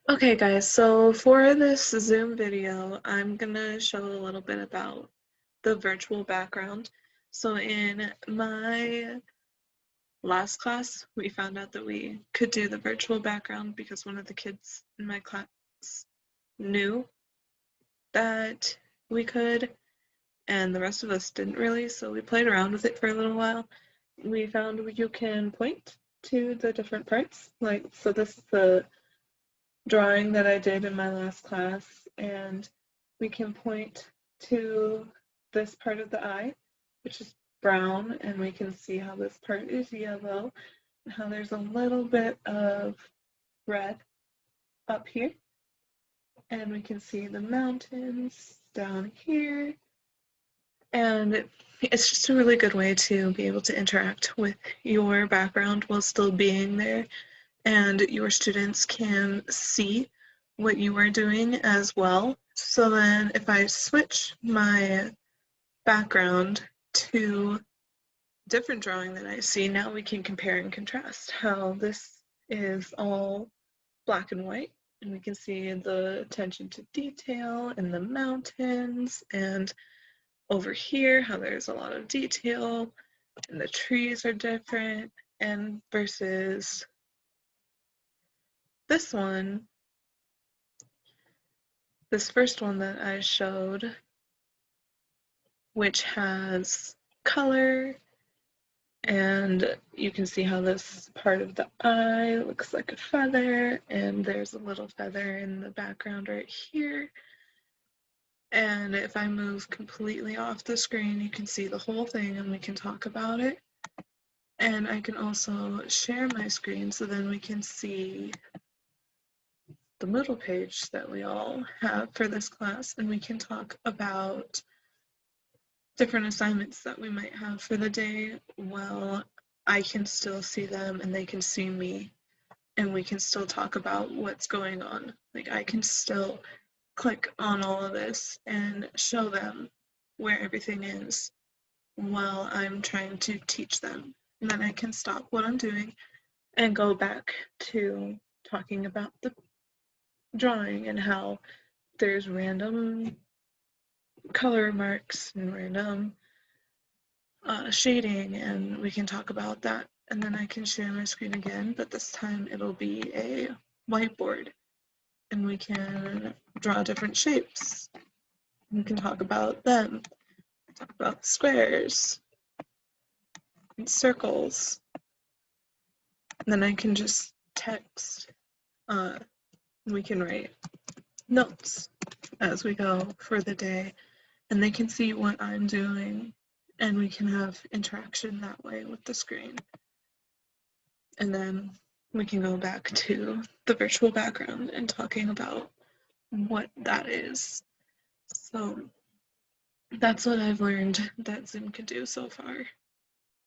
Okay guys, so for this Zoom video, I'm gonna show a little bit about the virtual background. So in my last class, we found out that we could do the virtual background because one of the kids in my class knew that we could, and the rest of us didn't really, so we played around with it for a little while. We found you can point to the different parts, so this is the drawing that I did in my last class, and we can point to this part of the eye, which is brown, and we can see how this part is yellow, and how there's a little bit of red up here, and we can see the mountains down here, and it's just a really good way to be able to interact with your background while still being there, and your students can see what you are doing as well. So then if I switch my background to different drawing that I see, now we can compare and contrast how this is all black and white, and we can see the attention to detail in the mountains, and over here how there's a lot of detail and the trees are different, and versus this one, this first one that I showed, which has color, and you can see how this part of the eye looks like a feather, and there's a little feather in the background right here. And if I move completely off the screen, you can see the whole thing and we can talk about it. And I can also share my screen so then we can see the middle page that we all have for this class, and we can talk about different assignments that we might have for the day while I can still see them and they can see me, and we can still talk about what's going on. Like, I can still click on all of this and show them where everything is while I'm trying to teach them. And then I can stop what I'm doing and go back to talking about the drawing and how there's random color marks and random shading, and we can talk about that. And then I can share my screen again, but this time it'll be a whiteboard, and we can draw different shapes. We can talk about them, talk about squares and circles. And then I can just text. We can write notes as we go for the day, and they can see what I'm doing, and we can have interaction that way with the screen. And then we can go back to the virtual background and talking about what that is. So that's what I've learned that Zoom can do so far.